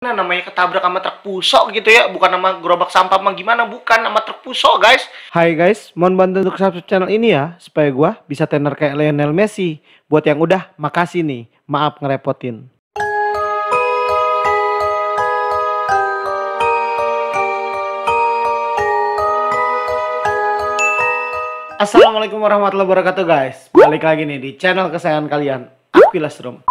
Nah, namanya ketabrak sama truk pusok gitu ya, bukan sama gerobak sampah mah gimana, bukan sama truk pusok guys. Hai guys, mohon bantu untuk subscribe channel ini ya, supaya gua bisa tenar kayak Lionel Messi. Buat yang udah, makasih nih, maaf ngerepotin. Assalamualaikum warahmatullahi wabarakatuh guys. Balik lagi nih di channel kesayangan kalian, Aquilas Room.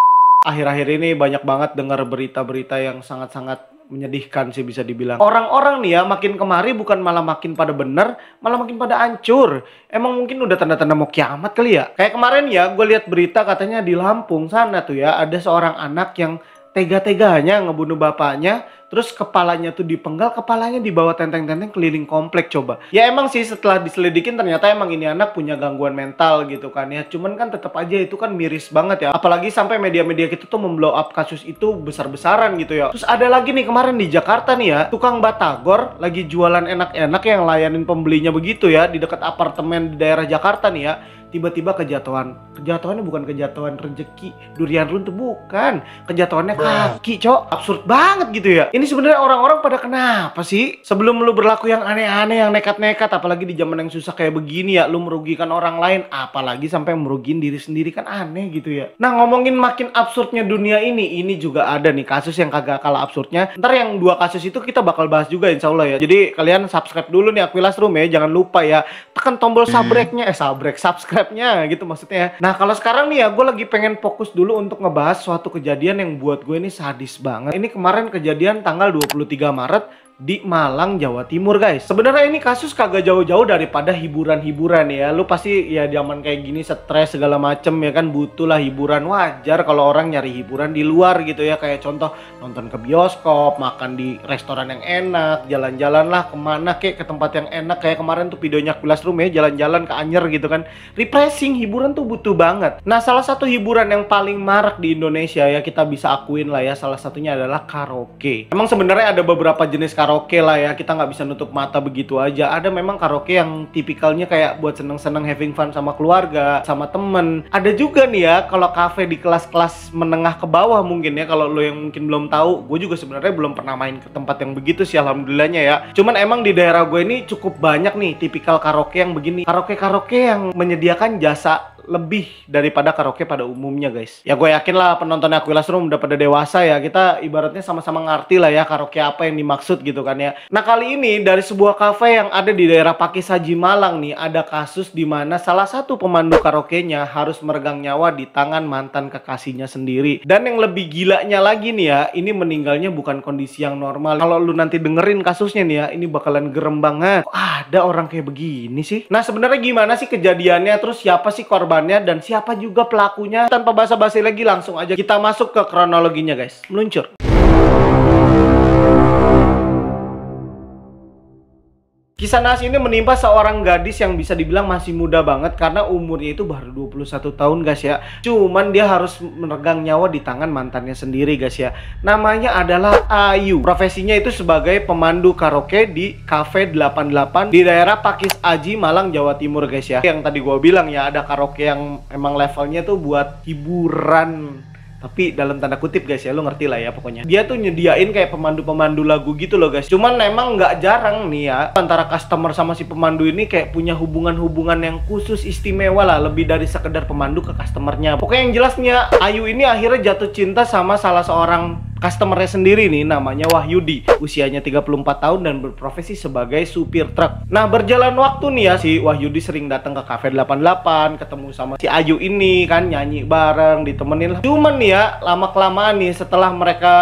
Akhir-akhir ini banyak banget dengar berita-berita yang sangat-sangat menyedihkan sih bisa dibilang. Orang-orang nih ya makin kemari bukan malah makin pada bener, malah makin pada hancur. Emang mungkin udah tanda-tanda mau kiamat kali ya? Kayak kemarin ya gue lihat berita katanya di Lampung sana tuh ya ada seorang anak yang tega-teganya ngebunuh bapaknya, terus kepalanya tuh dipenggal, kepalanya dibawa tenteng-tenteng keliling komplek coba. Ya emang sih setelah diselidikin ternyata emang ini anak punya gangguan mental gitu kan ya. Cuman kan tetap aja itu kan miris banget ya. Apalagi sampai media-media kita tuh memblow up kasus itu besar-besaran gitu ya. Terus ada lagi nih kemarin di Jakarta nih ya, tukang batagor lagi jualan enak-enak yang layanin pembelinya begitu ya di dekat apartemen di daerah Jakarta nih ya. Tiba-tiba kejatuhannya bukan kejatuhan rezeki durian runtuh, bukan, kejatuhannya kaki cok. Absurd banget gitu ya. Ini sebenarnya orang-orang pada kenapa sih? Sebelum lu berlaku yang aneh-aneh, yang nekat-nekat, apalagi di zaman yang susah kayak begini ya, lu merugikan orang lain, apalagi sampai merugiin diri sendiri, kan aneh gitu ya. Nah, ngomongin makin absurdnya dunia ini juga ada nih kasus yang kagak kalah absurdnya. Ntar yang dua kasus itu kita bakal bahas juga insya Allah ya. Jadi kalian subscribe dulu nih Aquilas Room ya, jangan lupa ya, tekan tombol subscribe-nya, subscribe-nya gitu maksudnya. Nah, kalau sekarang nih ya gue lagi pengen fokus dulu untuk ngebahas suatu kejadian yang buat gue ini sadis banget. Ini kemarin kejadian tanggal 23 Maret di Malang, Jawa Timur guys. Sebenarnya ini kasus kagak jauh-jauh daripada hiburan-hiburan ya. Lu pasti ya zaman kayak gini stres segala macem ya kan, butuh lah hiburan. Wajar kalau orang nyari hiburan di luar gitu ya. Kayak contoh nonton ke bioskop, makan di restoran yang enak, jalan-jalan lah kemana kek, ke tempat yang enak. Kayak kemarin tuh videonya Aquilas Room ya, jalan-jalan ke Anyer gitu kan. Refreshing, hiburan tuh butuh banget. Nah, salah satu hiburan yang paling marak di Indonesia ya, kita bisa akuin lah ya, salah satunya adalah karaoke. Emang sebenarnya ada beberapa jenis karaoke lah ya, kita nggak bisa nutup mata begitu aja. Ada memang karaoke yang tipikalnya kayak buat seneng-seneng having fun sama keluarga, sama temen. Ada juga nih ya kalau kafe di kelas-kelas menengah ke bawah mungkin ya, kalau lo yang mungkin belum tahu. Gue juga sebenarnya belum pernah main ke tempat yang begitu sih alhamdulillahnya ya. Cuman emang di daerah gue ini cukup banyak nih tipikal karaoke yang begini. Karaoke-karaoke yang menyediakan jasa lebih daripada karaoke pada umumnya guys. Ya gue yakin lah penontonnya Aquilas Room udah pada dewasa ya. Kita ibaratnya sama-sama ngerti lah ya karaoke apa yang dimaksud gitu kan ya. Nah, kali ini dari sebuah kafe yang ada di daerah Pakis Haji Malang nih, ada kasus di mana salah satu pemandu karaoke-nya harus meregang nyawa di tangan mantan kekasihnya sendiri. Dan yang lebih gilanya lagi nih ya, ini meninggalnya bukan kondisi yang normal. Kalau lu nanti dengerin kasusnya nih ya, ini bakalan gerem banget. Kok ada orang kayak begini sih? Nah, sebenarnya gimana sih kejadiannya? Terus siapa sih korban dan siapa juga pelakunya? Tanpa basa-basi lagi langsung aja kita masuk ke kronologinya guys. Meluncur. Kisah naas ini menimpa seorang gadis yang bisa dibilang masih muda banget karena umurnya itu baru 21 tahun guys ya. Cuman dia harus meregang nyawa di tangan mantannya sendiri guys ya. Namanya adalah Ayu. Profesinya itu sebagai pemandu karaoke di Cafe 88 di daerah Pakis Haji Malang, Jawa Timur guys ya. Yang tadi gue bilang ya, ada karaoke yang emang levelnya tuh buat hiburan, tapi dalam tanda kutip guys ya, lo ngerti lah ya pokoknya. Dia tuh nyediain kayak pemandu-pemandu lagu gitu loh guys. Cuman memang nggak jarang nih ya, antara customer sama si pemandu ini kayak punya hubungan-hubungan yang khusus istimewa lah, lebih dari sekedar pemandu ke customernya. Pokoknya yang jelasnya Ayu ini akhirnya jatuh cinta sama salah seorang customernya sendiri nih, namanya Wahyudi. Usianya 34 tahun dan berprofesi sebagai supir truk. Nah, berjalan waktu nih ya, si Wahyudi sering datang ke Cafe 88, ketemu sama si Ayu ini kan, nyanyi bareng, ditemenin lah. Cuman nih ya, lama-kelamaan nih setelah mereka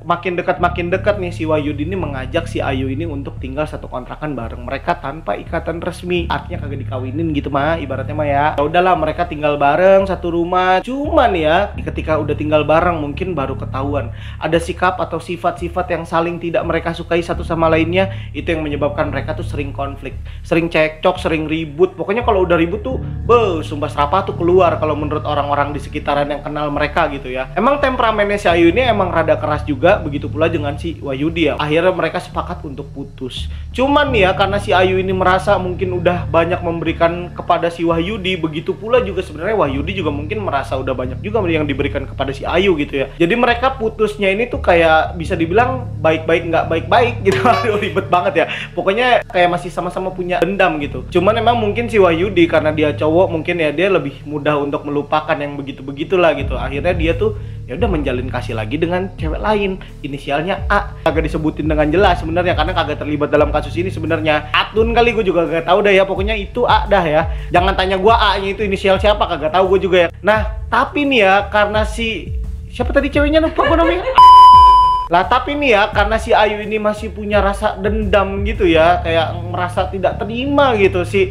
makin dekat nih, si Wahyudi ini mengajak si Ayu ini untuk tinggal satu kontrakan bareng mereka tanpa ikatan resmi. Artinya kagak dikawinin gitu mah, ibaratnya mah ya. Ya udahlah, mereka tinggal bareng satu rumah. Cuman ya, ketika udah tinggal bareng mungkin baru ketahuan ada sikap atau sifat-sifat yang saling tidak mereka sukai satu sama lainnya. Itu yang menyebabkan mereka tuh sering konflik, sering cekcok, sering ribut. Pokoknya kalau udah ribut tuh sumpah serapah tuh keluar kalau menurut orang-orang di sekitaran yang kenal mereka gitu ya. Emang temperamennya si Ayu ini emang rada keras juga, juga, begitu pula dengan si Wahyudi ya. Akhirnya mereka sepakat untuk putus. Cuman nih ya, karena si Ayu ini merasa mungkin udah banyak memberikan kepada si Wahyudi, begitu pula juga sebenarnya Wahyudi juga mungkin merasa udah banyak juga yang diberikan kepada si Ayu gitu ya. Jadi mereka putusnya ini tuh kayak bisa dibilang baik-baik nggak baik-baik gitu. Aduh, ribet banget ya. Pokoknya kayak masih sama-sama punya dendam gitu. Cuman emang mungkin si Wahyudi karena dia cowok mungkin ya dia lebih mudah untuk melupakan yang begitu-begitulah gitu. Akhirnya dia tuh ya udah menjalin kasih lagi dengan cewek lain, inisialnya A. Kagak disebutin dengan jelas sebenarnya karena kagak terlibat dalam kasus ini sebenarnya. Atun kali, gue juga gak tahu dah ya, pokoknya itu A dah ya. Jangan tanya gua A-nya itu inisial siapa, kagak tahu gue juga ya. Nah, tapi nih ya karena si siapa tadi ceweknya, lupa gue namanya. Lah tapi nih ya, karena si Ayu ini masih punya rasa dendam gitu ya, kayak merasa tidak terima gitu sih.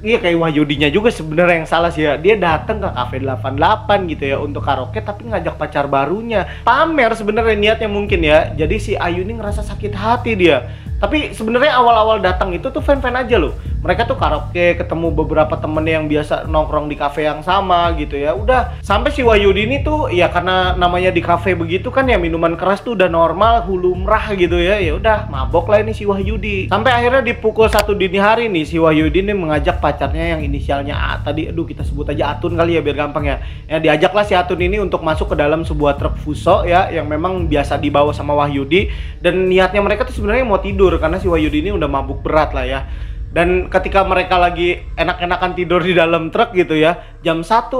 Iya, kayak Wahyudinya juga sebenarnya yang salah sih ya. Dia datang ke Cafe 88 gitu ya untuk karaoke tapi ngajak pacar barunya. Pamer sebenarnya niatnya mungkin ya. Jadi si Ayu ini ngerasa sakit hati dia. Tapi sebenarnya awal-awal datang itu tuh fan-fan aja loh. Mereka tuh karaoke, ketemu beberapa temennya yang biasa nongkrong di kafe yang sama gitu ya. Udah sampai si Wahyudi ini tuh ya karena namanya di kafe begitu kan ya, minuman keras tuh udah normal, hulumrah gitu ya. Ya udah mabok lah ini si Wahyudi. Sampai akhirnya di pukul 1 dini hari nih si Wahyudi ini mengajak pacarnya yang inisialnya A tadi, aduh kita sebut aja Atun kali ya biar gampang ya. Ya diajaklah si Atun ini untuk masuk ke dalam sebuah truk Fuso ya yang memang biasa dibawa sama Wahyudi, dan niatnya mereka tuh sebenarnya mau tidur karena si Wahyudi ini udah mabuk berat lah ya. Dan ketika mereka lagi enak-enakan tidur di dalam truk gitu ya, jam 1:30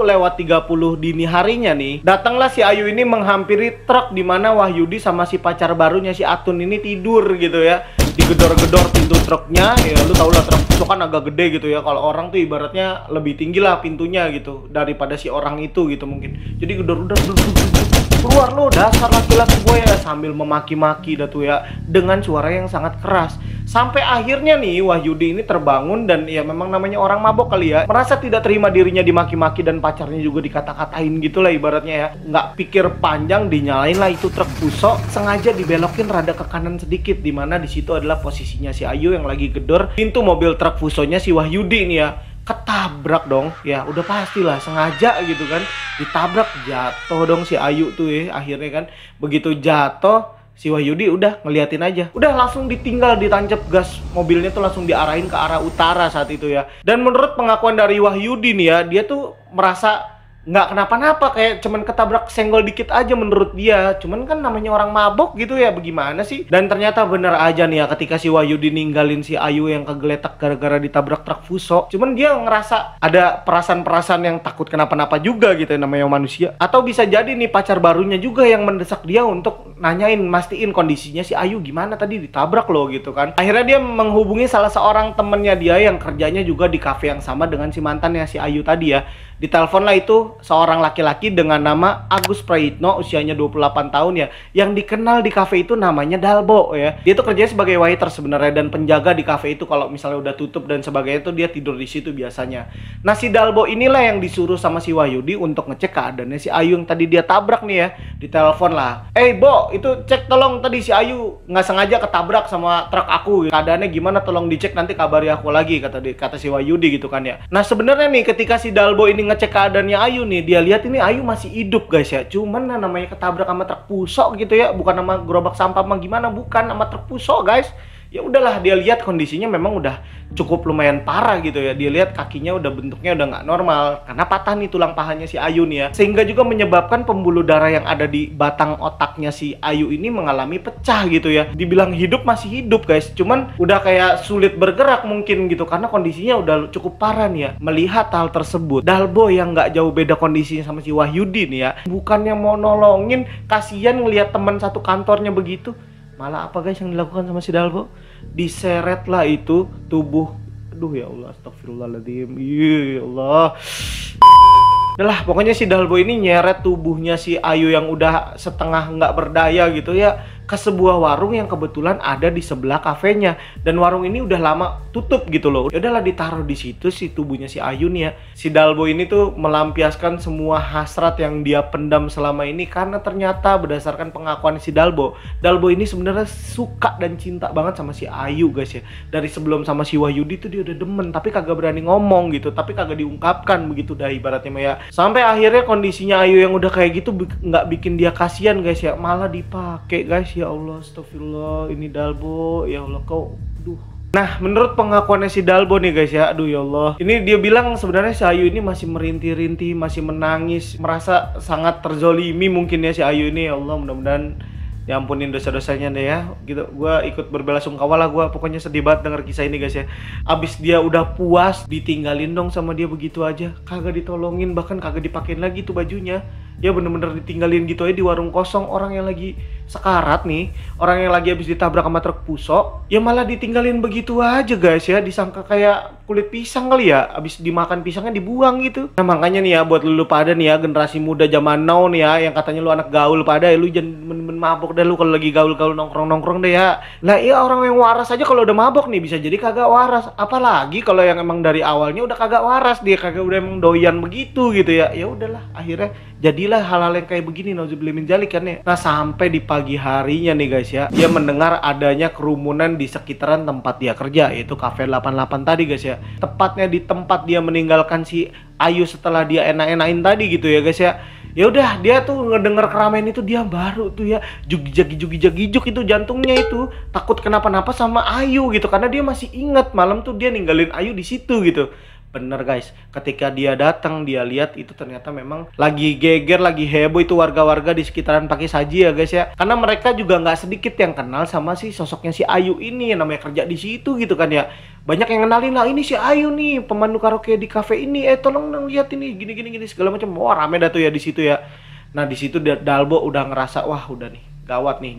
dini harinya nih, datanglah si Ayu ini menghampiri truk di mana Wahyudi sama si pacar barunya si Atun ini tidur gitu ya. Digedor-gedor pintu truknya, ya lu tau lah truk itu kan agak gede gitu ya. Kalau orang tuh ibaratnya lebih tinggi lah pintunya gitu daripada si orang itu gitu mungkin. Jadi gedor udah keluar lo dasar laki-laki gue ya, sambil memaki-maki dah tuh ya dengan suara yang sangat keras. Sampai akhirnya nih Wahyudi ini terbangun dan ya memang namanya orang mabok kali ya, merasa tidak terima dirinya dimaki-maki dan pacarnya juga dikata-katain gitu lah ibaratnya ya. Nggak pikir panjang dinyalain lah itu truk Fuso, sengaja dibelokin rada ke kanan sedikit, dimana di situ adalah posisinya si Ayu yang lagi gedor pintu mobil truk Fusonya si Wahyudi nih ya. Ketabrak dong ya, udah pastilah sengaja gitu kan, ditabrak, jatuh dong si Ayu tuh ya. Akhirnya kan begitu jatuh si Wahyudi udah ngeliatin aja, udah langsung ditinggal, ditancap gas mobilnya tuh langsung diarahin ke arah utara saat itu ya. Dan menurut pengakuan dari Wahyudi nih ya, dia tuh merasa nggak kenapa-napa, kayak cuman ketabrak senggol dikit aja menurut dia. Cuman kan namanya orang mabok gitu ya, bagaimana sih. Dan ternyata bener aja nih ya, ketika si Wahyudi ninggalin si Ayu yang kegeletak gara-gara ditabrak truk Fuso, cuman dia ngerasa ada perasaan-perasaan yang takut kenapa-napa juga gitu ya, namanya manusia. Atau bisa jadi nih pacar barunya juga yang mendesak dia untuk nanyain, mastiin kondisinya si Ayu gimana, tadi ditabrak loh gitu kan. Akhirnya dia menghubungi salah seorang temennya dia yang kerjanya juga di kafe yang sama dengan si mantannya si Ayu tadi ya. Ditelepon lah itu seorang laki-laki dengan nama Agus Prayitno, usianya 28 tahun ya, yang dikenal di kafe itu namanya Dalbo ya. Dia tuh kerjanya sebagai waiter sebenarnya dan penjaga di kafe itu. Kalau misalnya udah tutup dan sebagainya tuh dia tidur di situ biasanya. Nah si Dalbo inilah yang disuruh sama si Wahyudi untuk ngecek keadaannya si Ayu yang tadi dia tabrak nih ya. Ditelepon lah, Bo, itu cek tolong tadi si Ayu nggak sengaja ketabrak sama truk aku, keadaannya gimana, tolong dicek nanti kabari aku lagi, kata si Wahyudi gitu kan ya. Nah sebenarnya nih ketika si Dalbo ini ngecek keadaannya Ayu nih, dia lihat ini Ayu masih hidup guys ya. Cuman namanya ketabrak sama truk Fuso gitu ya, bukan sama gerobak sampah mah gimana, bukan sama truk Fuso guys. Ya udahlah, dia lihat kondisinya memang udah cukup lumayan parah gitu ya. Dia lihat kakinya udah bentuknya udah nggak normal karena patah nih tulang pahanya si Ayu nih ya, sehingga juga menyebabkan pembuluh darah yang ada di batang otaknya si Ayu ini mengalami pecah gitu ya. Dibilang hidup masih hidup guys, cuman udah kayak sulit bergerak mungkin gitu karena kondisinya udah cukup parah nih ya. Melihat hal tersebut, Dalbo yang nggak jauh beda kondisinya sama si Wahyudi nih ya, bukannya mau nolongin, kasihan ngelihat teman satu kantornya begitu, malah apa guys yang dilakukan sama si Dalbo? Diseret lah itu tubuh, aduh ya Allah, astagfirullahaladzim, ya Allah. Udah pokoknya si Dalbo ini nyeret tubuhnya si Ayu yang udah setengah nggak berdaya gitu ya ke sebuah warung yang kebetulan ada di sebelah kafenya, dan warung ini udah lama tutup gitu loh. Ya udahlah ditaruh di situ si tubuhnya si Ayu nih ya. Si Dalbo ini tuh melampiaskan semua hasrat yang dia pendam selama ini, karena ternyata berdasarkan pengakuan si Dalbo ini sebenarnya suka dan cinta banget sama si Ayu guys ya. Dari sebelum sama si Wahyudi tuh dia udah demen, tapi kagak berani ngomong gitu, tapi kagak diungkapkan begitu dah ibaratnya mah ya. Sampai akhirnya kondisinya Ayu yang udah kayak gitu nggak bikin dia kasihan guys ya, malah dipakai guys. Ya Allah, astagfirullah, ini Dalbo, ya Allah kau, duh. Nah, menurut pengakuannya si Dalbo nih guys ya, aduh ya Allah, ini dia bilang sebenarnya si Ayu ini masih merintih-rintih, masih menangis, merasa sangat terzolimi mungkin ya si Ayu ini. Ya Allah, mudah-mudahan diampunin dosa-dosanya deh ya gitu. Gua ikut berbelasungkawa lah, gua pokoknya sedih banget denger kisah ini guys ya. Abis dia udah puas, ditinggalin dong sama dia begitu aja, kagak ditolongin, bahkan kagak dipakein lagi tuh bajunya. Ya bener-bener ditinggalin gitu aja di warung kosong, orang yang lagi sekarat nih, orang yang lagi habis ditabrak sama truk pusok, ya malah ditinggalin begitu aja guys ya. Disangka kayak kulit pisang kali ya, habis dimakan pisangnya dibuang gitu. Nah makanya nih ya, buat lu pada nih ya, generasi muda zaman now nih ya, yang katanya lu anak gaul pada ya, lu jangan men mabok deh lu kalau lagi gaul-gaul nongkrong-nongkrong deh ya. Lah iya, orang yang waras aja kalau udah mabok nih bisa jadi kagak waras, apalagi kalau yang emang dari awalnya udah kagak waras, dia kagak udah emang doyan begitu gitu ya. Ya udahlah, akhirnya jadilah hal-hal yang kayak begini, nauzubillah min dzalik kan ya. Nah sampai di pagi harinya nih guys ya, dia mendengar adanya kerumunan di sekitaran tempat dia kerja, yaitu Cafe 88 tadi guys ya. Tepatnya di tempat dia meninggalkan si Ayu setelah dia enak-enakin tadi gitu ya guys ya. Ya udah, dia tuh ngedenger keramaian itu, dia baru tuh ya jugi-jugi-jugi-jugi itu jantungnya itu, takut kenapa-napa sama Ayu gitu, karena dia masih ingat malam tuh dia ninggalin Ayu di situ gitu. Bener guys, ketika dia datang, dia lihat itu ternyata memang lagi geger, lagi heboh itu warga-warga di sekitaran Pakai Saji ya guys ya. Karena mereka juga nggak sedikit yang kenal sama si sosoknya si Ayu ini, yang namanya kerja di situ gitu kan ya. Banyak yang kenalin lah, ini si Ayu nih, pemandu karaoke di kafe ini, tolong dong lihat ini, gini segala macam. Wah rame dah tuh ya di situ ya. Nah di situ Dalbo udah ngerasa, wah udah nih,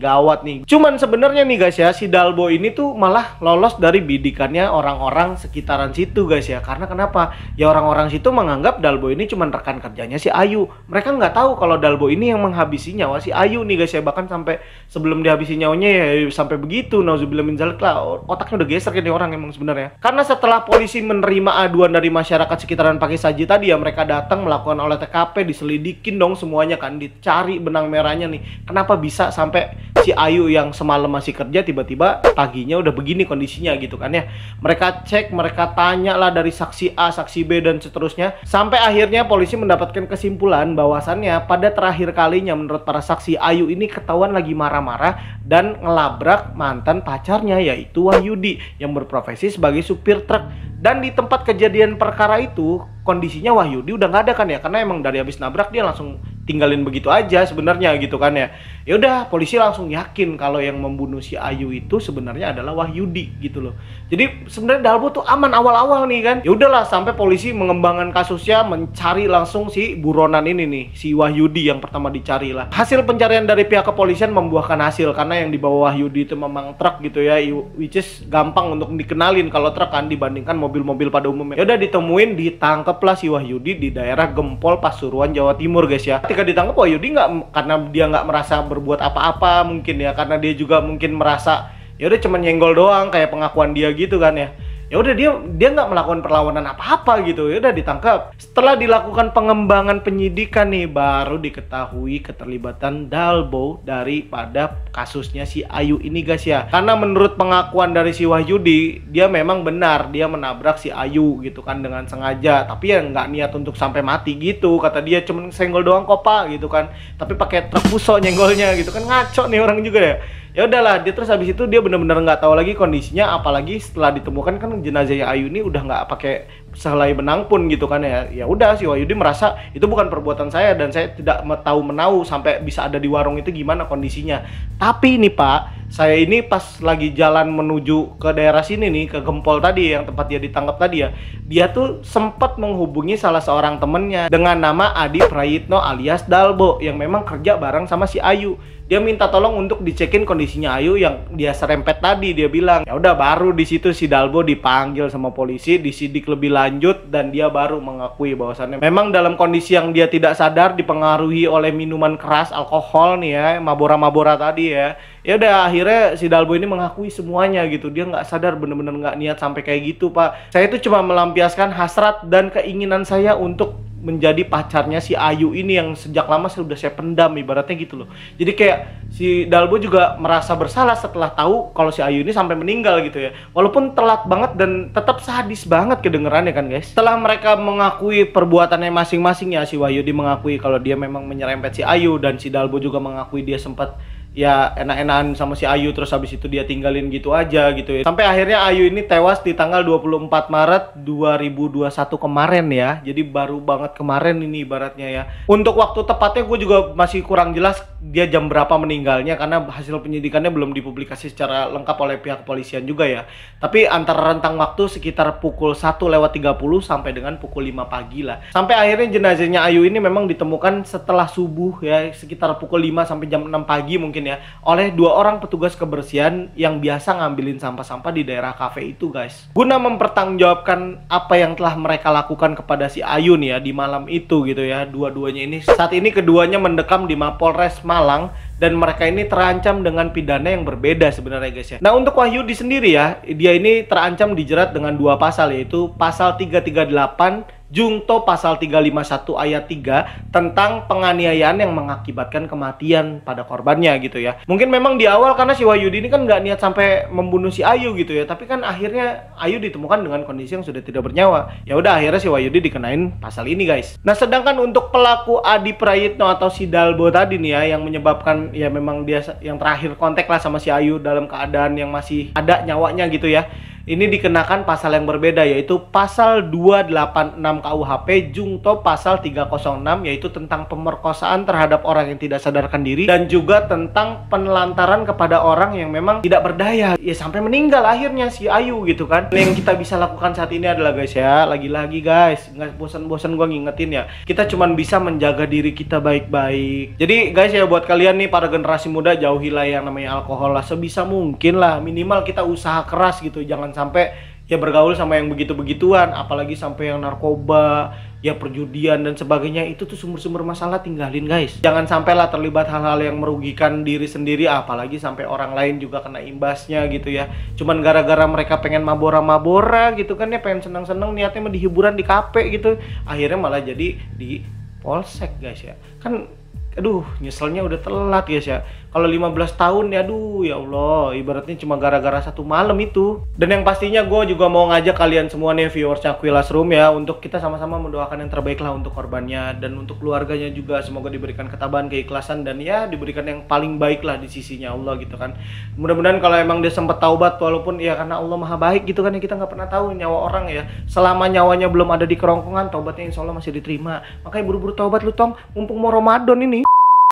gawat nih. Cuman sebenarnya nih guys ya, si Dalbo ini tuh malah lolos dari bidikannya orang-orang sekitaran situ guys ya. Karena kenapa? Ya orang-orang situ menganggap Dalbo ini cuman rekan kerjanya si Ayu. Mereka nggak tahu kalau Dalbo ini yang menghabisi nyawa si Ayu nih guys ya. Bahkan sampai sebelum dihabisi nyawanya ya sampai begitu, nauzubillah min dzalik lah. Otaknya udah geser kan nih orang emang sebenarnya. Karena setelah polisi menerima aduan dari masyarakat sekitaran Pakai Saji tadi ya, mereka datang melakukan olah TKP, diselidikin dong semuanya kan, dicari benang merahnya nih. Kenapa bisa sampai si Ayu yang semalam masih kerja tiba-tiba paginya udah begini kondisinya gitu kan ya. Mereka cek, mereka tanya lah dari saksi A, saksi B dan seterusnya, sampai akhirnya polisi mendapatkan kesimpulan bahwasannya pada terakhir kalinya menurut para saksi, Ayu ini ketahuan lagi marah-marah dan ngelabrak mantan pacarnya yaitu Wahyudi yang berprofesi sebagai supir truk. Dan di tempat kejadian perkara itu kondisinya Wahyudi udah nggak ada kan ya, karena emang dari habis nabrak dia langsung tinggalin begitu aja sebenarnya gitu kan ya. Ya udah, polisi langsung yakin kalau yang membunuh si Ayu itu sebenarnya adalah Wahyudi gitu loh. Jadi sebenarnya Dalbo tuh aman awal-awal nih kan. Ya udahlah, sampai polisi mengembangkan kasusnya, mencari langsung si buronan ini nih, si Wahyudi yang pertama dicari lah. Hasil pencarian dari pihak kepolisian membuahkan hasil, karena yang dibawa Wahyudi itu memang truk gitu ya, which is gampang untuk dikenalin kalau truk kan dibandingkan mobil-mobil pada umumnya. Ya udah ditemuin, ditangkaplah si Wahyudi di daerah Gempol, Pasuruan, Jawa Timur guys ya. Ketika ditangkap Wahyudi karena dia nggak merasa berbuat apa-apa mungkin ya, karena dia juga mungkin merasa ya udah cuman nyenggol doang kayak pengakuan dia gitu kan ya. Ya udah dia nggak melakukan perlawanan apa-apa gitu. Ya udah ditangkap. Setelah dilakukan pengembangan penyidikan nih, baru diketahui keterlibatan Dalbo daripada kasusnya si Ayu ini guys ya. Karena menurut pengakuan dari si Wahyudi, dia memang benar dia menabrak si Ayu gitu kan dengan sengaja, tapi ya nggak niat untuk sampai mati gitu. Kata dia cuman senggol doang kok pak gitu kan, tapi pakai truk pusok nyenggolnya gitu kan. Ngaco nih orang juga ya. Ya udahlah, dia terus habis itu dia benar-benar nggak tahu lagi kondisinya, apalagi setelah ditemukan kan jenazahnya Ayu ini udah nggak pakai sehelai benang pun gitu kan ya. Ya udah, si Wahyudi merasa itu bukan perbuatan saya dan saya tidak tahu menau sampai bisa ada di warung itu gimana kondisinya. Tapi ini Pak, saya ini pas lagi jalan menuju ke daerah sini nih, ke Gempol tadi yang tempat dia ditangkap tadi ya, dia tuh sempat menghubungi salah seorang temennya dengan nama Adi Prayitno alias Dalbo yang memang kerja bareng sama si Ayu. Dia minta tolong untuk dicekin kondisinya Ayu yang dia serempet tadi. Dia bilang, ya udah, baru di situ si Dalbo dipanggil sama polisi, disidik lebih lanjut, dan dia baru mengakui bahwasannya memang dalam kondisi yang dia tidak sadar, dipengaruhi oleh minuman keras, alkohol nih ya, mabora-mabora tadi ya. Ya udah akhirnya si Dalbo ini mengakui semuanya gitu. Dia nggak sadar, bener-bener nggak niat sampai kayak gitu, Pak. Saya itu cuma melampiaskan hasrat dan keinginan saya untuk menjadi pacarnya si Ayu ini yang sejak lama sudah saya pendam, ibaratnya gitu loh. Jadi kayak si Dalbo juga merasa bersalah setelah tahu kalau si Ayu ini sampai meninggal gitu ya. Walaupun telat banget dan tetap sadis banget kedengerannya kan guys. Setelah mereka mengakui perbuatannya masing-masing ya, si Wahyudi mengakui kalau dia memang menyerempet si Ayu, dan si Dalbo juga mengakui dia sempat ya enak-enakan sama si Ayu, terus habis itu dia tinggalin gitu aja gitu ya. Sampai akhirnya Ayu ini tewas di tanggal 24 Maret 2021 kemarin ya. Jadi baru banget kemarin ini ibaratnya ya. Untuk waktu tepatnya gue juga masih kurang jelas dia jam berapa meninggalnya, karena hasil penyidikannya belum dipublikasi secara lengkap oleh pihak kepolisian juga ya. Tapi antara rentang waktu sekitar pukul 1:30 sampai dengan pukul 5 pagi lah. Sampai akhirnya jenazahnya Ayu ini memang ditemukan setelah subuh ya, sekitar pukul 5 sampai jam 6 pagi mungkin ya, oleh 2 orang petugas kebersihan yang biasa ngambilin sampah-sampah di daerah kafe itu guys, guna mempertanggungjawabkan apa yang telah mereka lakukan kepada si Ayu nih ya di malam itu gitu ya. Dua-duanya ini saat ini keduanya mendekam di Mapolres Malang, dan mereka ini terancam dengan pidana yang berbeda sebenarnya guys ya. Nah untuk Wahyudi sendiri ya, dia ini terancam dijerat dengan 2 pasal, yaitu pasal 338 Jungto pasal 351 ayat 3 tentang penganiayaan yang mengakibatkan kematian pada korbannya gitu ya. Mungkin memang di awal karena si Wahyudi ini kan nggak niat sampai membunuh si Ayu gitu ya, tapi kan akhirnya Ayu ditemukan dengan kondisi yang sudah tidak bernyawa. Ya udah akhirnya si Wahyudi dikenain pasal ini guys. Nah sedangkan untuk pelaku Adi Prayitno atau si Dalbo tadi nih ya, yang menyebabkan ya memang dia yang terakhir kontak lah sama si Ayu dalam keadaan yang masih ada nyawanya gitu ya, ini dikenakan pasal yang berbeda, yaitu pasal 286 KUHP Jungto pasal 306, yaitu tentang pemerkosaan terhadap orang yang tidak sadarkan diri, dan juga tentang penelantaran kepada orang yang memang tidak berdaya ya sampai meninggal akhirnya si Ayu gitu kan. Yang kita bisa lakukan saat ini adalah guys ya, lagi-lagi guys, nggak bosan-bosan gua ngingetin ya, kita cuman bisa menjaga diri kita baik-baik. Jadi guys ya, buat kalian nih para generasi muda, jauhilah yang namanya alkohol lah sebisa mungkin lah. Minimal kita usaha keras gitu, jangan sampai ya bergaul sama yang begitu-begituan, apalagi sampai yang narkoba, ya perjudian dan sebagainya. Itu tuh sumber-sumber masalah, tinggalin guys. Jangan sampailah terlibat hal-hal yang merugikan diri sendiri, apalagi sampai orang lain juga kena imbasnya gitu ya. Cuman gara-gara mereka pengen mabora-mabora gitu kan ya, pengen seneng-seneng, niatnya mah di hiburan di kafe gitu, akhirnya malah jadi di polsek guys ya. Kan aduh nyeselnya udah telat guys ya. Kalau 15 tahun ya aduh ya Allah, ibaratnya cuma gara-gara satu malam itu. Dan yang pastinya gue juga mau ngajak kalian semua nih viewersnya Aquilas Room ya, untuk kita sama-sama mendoakan yang terbaik lah untuk korbannya dan untuk keluarganya juga. Semoga diberikan ketabahan, keikhlasan, dan ya diberikan yang paling baik lah di sisinya Allah gitu kan. Mudah-mudahan kalau emang dia sempat taubat, walaupun ya karena Allah maha baik gitu kan ya, kita nggak pernah tahu nyawa orang ya. Selama nyawanya belum ada di kerongkongan, taubatnya insya Allah masih diterima. Makanya buru-buru taubat lu Tom, mumpung mau Ramadan ini.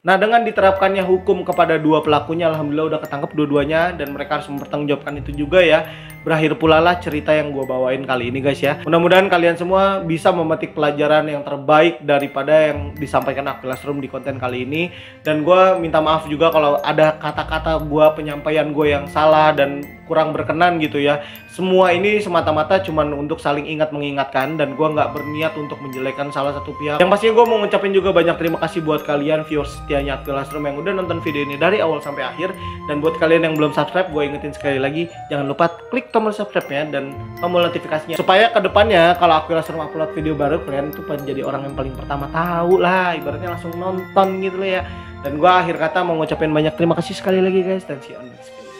Nah dengan diterapkannya hukum kepada 2 pelakunya, alhamdulillah udah ketangkep dua-duanya dan mereka harus mempertanggungjawabkan itu juga ya. Berakhir pula lah cerita yang gue bawain kali ini guys ya. Mudah-mudahan kalian semua bisa memetik pelajaran yang terbaik daripada yang disampaikan Aquilas Room di konten kali ini. Dan gue minta maaf juga kalau ada kata-kata gue, penyampaian gue yang salah dan kurang berkenan gitu ya. Semua ini semata-mata cuman untuk saling ingat mengingatkan, dan gue nggak berniat untuk menjelekkan salah satu pihak. Yang pastinya gue mau ngucapin juga banyak terima kasih buat kalian viewers setianya Aquilas Room yang udah nonton video ini dari awal sampai akhir. Dan buat kalian yang belum subscribe, gue ingetin sekali lagi, jangan lupa klik tombol subscribe-nya dan tombol notifikasinya, supaya kedepannya kalau Aquilas Room upload video baru, kalian tuh jadi orang yang paling pertama tahu lah, ibaratnya langsung nonton gitu loh ya. Dan gue akhir kata mau ngucapin banyak terima kasih sekali lagi guys, dan see you on next video.